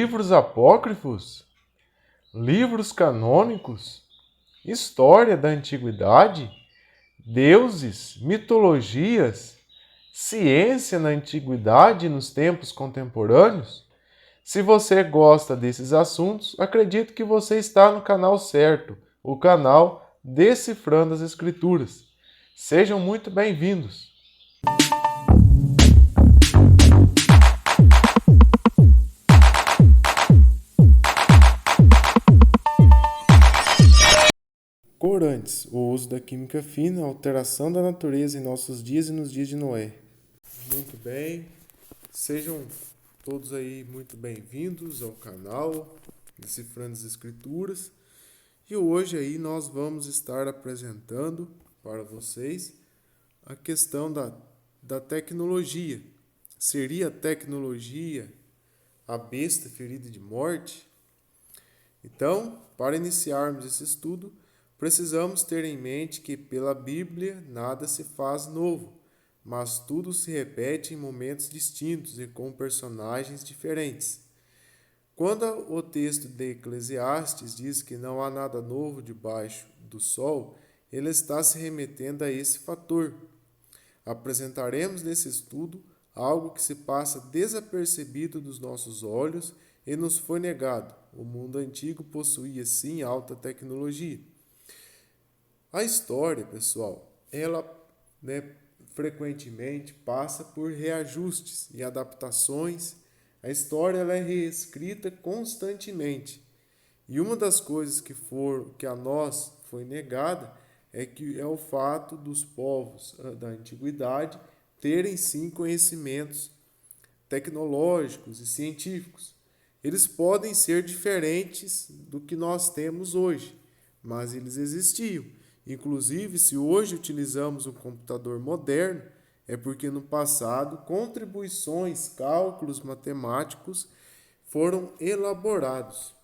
livros apócrifos, livros canônicos, história da antiguidade, deuses, mitologias, ciência na antiguidade e nos tempos contemporâneos? Se você gosta desses assuntos, acredito que você está no canal certo, o canal Decifrando as Escrituras. Sejam muito bem-vindos! Corantes, o uso da química fina, a alteração da natureza em nossos dias e nos dias de Noé. Muito bem, sejam todos aí muito bem-vindos ao canal Decifrando as Escrituras. E hoje aí nós vamos estar apresentando para vocês a questão da tecnologia. Seria a tecnologia a besta ferida de morte? Então, para iniciarmos esse estudo, precisamos ter em mente que pela Bíblia nada se faz novo, mas tudo se repete em momentos distintos e com personagens diferentes. Quando o texto de Eclesiastes diz que não há nada novo debaixo do sol, ele está se remetendo a esse fator. Apresentaremos nesse estudo algo que se passa desapercebido dos nossos olhos e nos foi negado. O mundo antigo possuía sim alta tecnologia. A história, pessoal, ela frequentemente passa por reajustes e adaptações. A história ela é reescrita constantemente. E uma das coisas que a nós foi negada é o fato dos povos da antiguidade terem sim conhecimentos tecnológicos e científicos. Eles podem ser diferentes do que nós temos hoje, mas eles existiam. Inclusive, se hoje utilizamos um computador moderno, é porque no passado contribuições, cálculos matemáticos foram elaborados.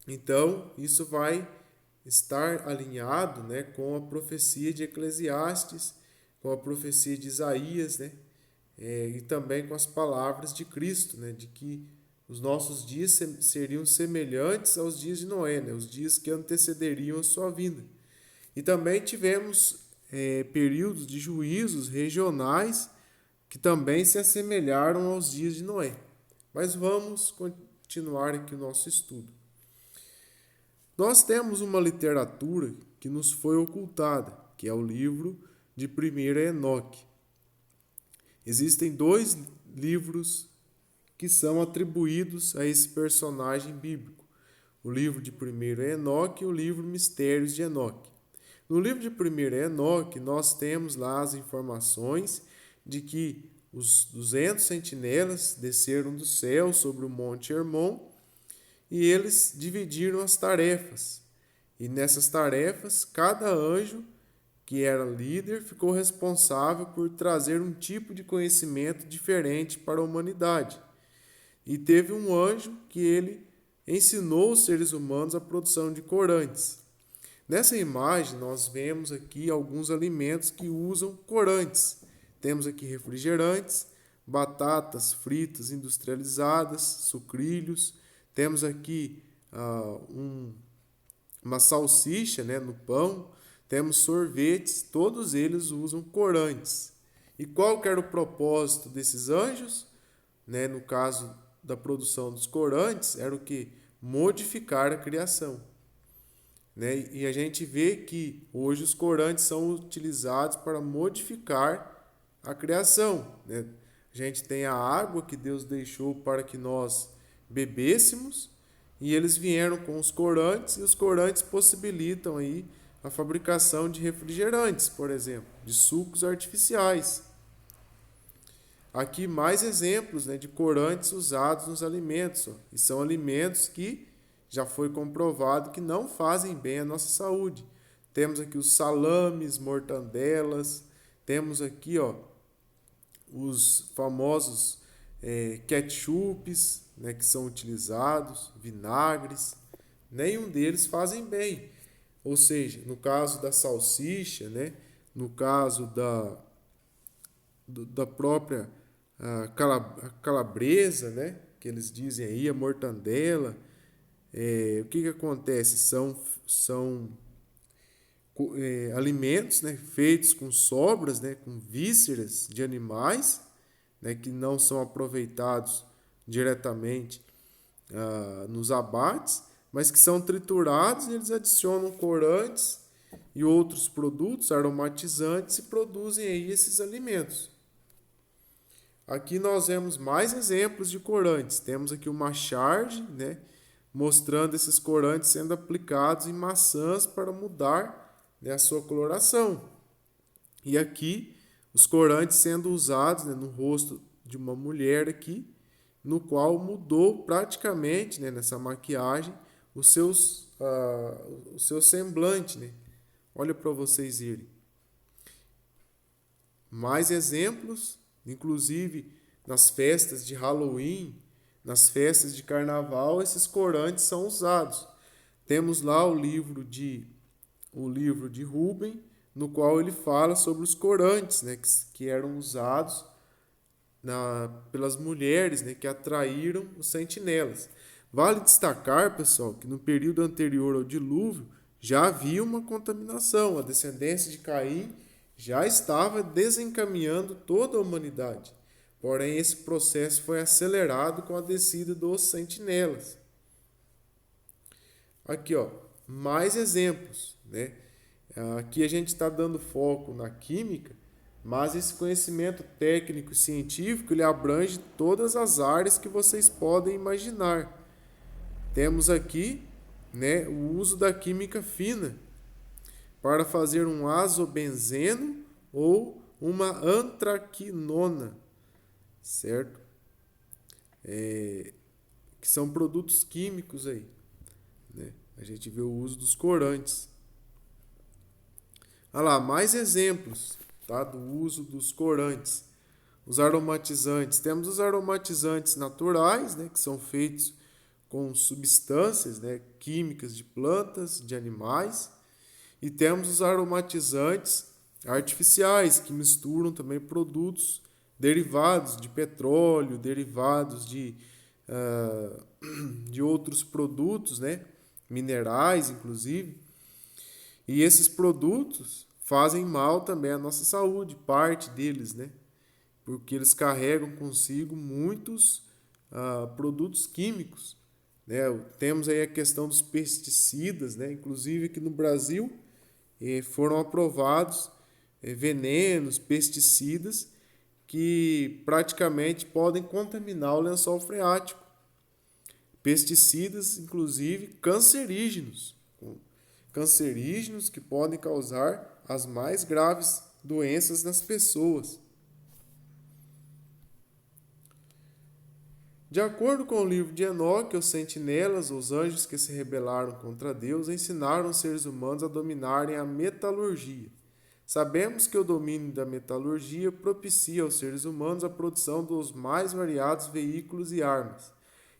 Então, isso vai estar alinhado, com a profecia de Eclesiastes, com a profecia de Isaías, e também com as palavras de Cristo, de que os nossos dias seriam semelhantes aos dias de Noé, os dias que antecederiam a sua vinda. E também tivemos períodos de juízos regionais que também se assemelharam aos dias de Noé. Mas vamos continuar aqui o nosso estudo. Nós temos uma literatura que nos foi ocultada, que é o livro de 1 Enoque. Existem 2 livros que são atribuídos a esse personagem bíblico. O livro de 1 Enoque e o livro Mistérios de Enoque. No livro de 1 Enoque, nós temos lá as informações de que os 200 sentinelas desceram do céu sobre o Monte Hermon e eles dividiram as tarefas. E nessas tarefas, cada anjo que era líder ficou responsável por trazer um tipo de conhecimento diferente para a humanidade. E teve um anjo que ele ensinou os seres humanos a produção de corantes. Nessa imagem, nós vemos aqui alguns alimentos que usam corantes. Temos aqui refrigerantes, batatas fritas industrializadas, sucrilhos. Temos aqui uma salsicha no pão. Temos sorvetes, todos eles usam corantes. E qual que era o propósito desses anjos? No caso da produção dos corantes, era o que? Modificar a criação. E a gente vê que hoje os corantes são utilizados para modificar a criação. A gente tem a água que Deus deixou para que nós bebêssemos, e eles vieram com os corantes, e os corantes possibilitam aí a fabricação de refrigerantes, por exemplo, de sucos artificiais. Aqui mais exemplos de corantes usados nos alimentos. E são alimentos que já foi comprovado que não fazem bem à nossa saúde. Temos aqui os salames, mortandelas, temos aqui os famosos ketchups, que são utilizados, vinagres. Nenhum deles fazem bem. Ou seja, no caso da salsicha, no caso da própria calabresa, que eles dizem aí, a mortandela. O que acontece? São alimentos, né, feitos com sobras, né, com vísceras de animais, né, que não são aproveitados diretamente nos abates, mas que são triturados e eles adicionam corantes e outros produtos aromatizantes e produzem aí esses alimentos. Aqui nós vemos mais exemplos de corantes. Temos aqui uma charge, né, mostrando esses corantes sendo aplicados em maçãs para mudar, né, a sua coloração. E aqui os corantes sendo usados, né, no rosto de uma mulher aqui, no qual mudou praticamente, né, nessa maquiagem o seu semblante, né? Olha para vocês irem. Mais exemplos, inclusive nas festas de Halloween, nas festas de carnaval, esses corantes são usados. Temos lá o livro de Rubens, no qual ele fala sobre os corantes, né, que eram usados pelas mulheres, né, que atraíram os sentinelas. Vale destacar, pessoal, que no período anterior ao dilúvio já havia uma contaminação. A descendência de Caim já estava desencaminhando toda a humanidade. Porém, esse processo foi acelerado com a descida dos sentinelas. Aqui, ó, mais exemplos, né? Aqui a gente está dando foco na química, mas esse conhecimento técnico e científico ele abrange todas as áreas que vocês podem imaginar. Temos aqui, né, o uso da química fina para fazer um azobenzeno ou uma antraquinona, certo? Que são produtos químicos aí, né? A gente vê o uso dos corantes. Olha lá, mais exemplos, tá, do uso dos corantes. Os aromatizantes. Temos os aromatizantes naturais, né, que são feitos com substâncias, né, químicas de plantas, de animais. E temos os aromatizantes artificiais, que misturam também produtos derivados de petróleo, derivados de outros produtos, né, minerais, inclusive. E esses produtos fazem mal também à nossa saúde, parte deles, né? Porque eles carregam consigo muitos produtos químicos, né? Temos aí a questão dos pesticidas, né? Inclusive aqui no Brasil foram aprovados venenos, pesticidas que praticamente podem contaminar o lençol freático. Pesticidas, inclusive, cancerígenos que podem causar as mais graves doenças nas pessoas. De acordo com o livro de Enoque, os sentinelas, os anjos que se rebelaram contra Deus, ensinaram os seres humanos a dominarem a metalurgia. Sabemos que o domínio da metalurgia propicia aos seres humanos a produção dos mais variados veículos e armas.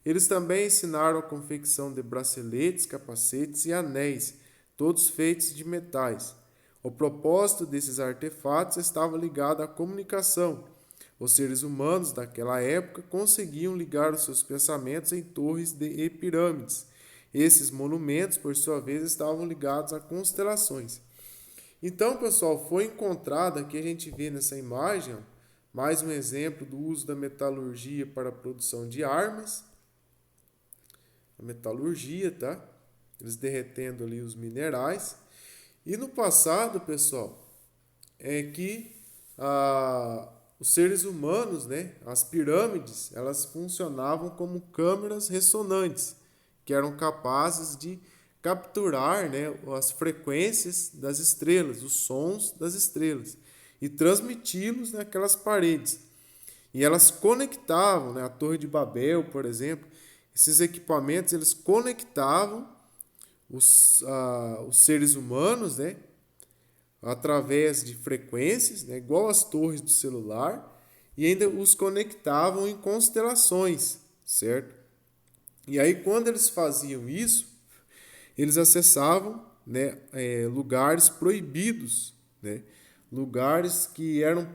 Eles também ensinaram a confecção de braceletes, capacetes e anéis, todos feitos de metais. O propósito desses artefatos estava ligado à comunicação. Os seres humanos daquela época conseguiam ligar os seus pensamentos em torres e pirâmides. Esses monumentos, por sua vez, estavam ligados a constelações. Então, pessoal, foi encontrado, aqui a gente vê nessa imagem, mais um exemplo do uso da metalurgia para a produção de armas. A metalurgia, tá? Eles derretendo ali os minerais. E no passado, pessoal, é que os seres humanos, né, as pirâmides, elas funcionavam como câmeras ressonantes, que eram capazes de capturar, né, as frequências das estrelas, os sons das estrelas, e transmiti-los naquelas paredes. E elas conectavam, né, a Torre de Babel, por exemplo, esses equipamentos, eles conectavam os seres humanos, né, através de frequências, né, igual as torres do celular, e ainda os conectavam em constelações, certo? E aí, quando eles faziam isso, eles acessavam, né, lugares proibidos, né, lugares que eram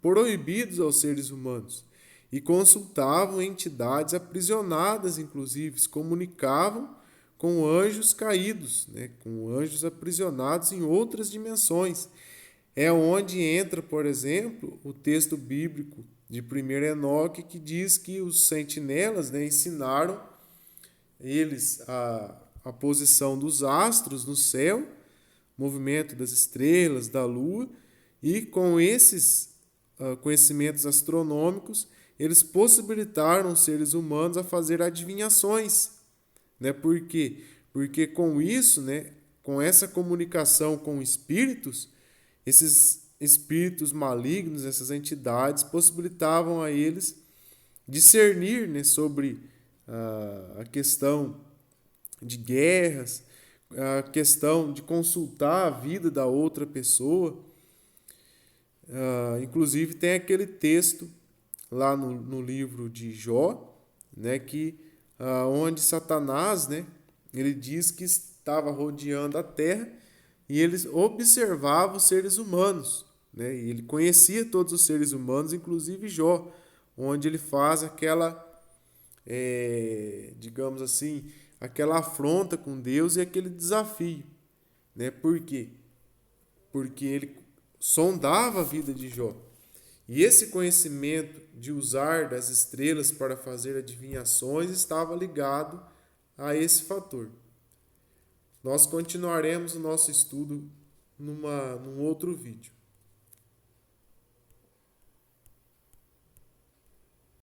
proibidos aos seres humanos. e consultavam entidades aprisionadas, inclusive, se comunicavam com anjos caídos, né, com anjos aprisionados em outras dimensões. É onde entra, por exemplo, o texto bíblico de 1 Enoque, que diz que os sentinelas, né, ensinaram eles a posição dos astros no céu, movimento das estrelas, da lua, e com esses conhecimentos astronômicos, eles possibilitaram os seres humanos a fazer adivinhações, né? Por quê? Porque com isso, né, com essa comunicação com espíritos, esses espíritos malignos, essas entidades, possibilitavam a eles discernir, né, sobre a questão de guerras, a questão de consultar a vida da outra pessoa. Inclusive tem aquele texto lá no livro de Jó, né, que onde Satanás, né, ele diz que estava rodeando a terra e ele observava os seres humanos, né, e ele conhecia todos os seres humanos, inclusive Jó, onde ele faz aquela, digamos assim, aquela afronta com Deus e aquele desafio, né? Por quê? Porque ele sondava a vida de Jó. E esse conhecimento de usar das estrelas para fazer adivinhações estava ligado a esse fator. Nós continuaremos o nosso estudo num outro vídeo.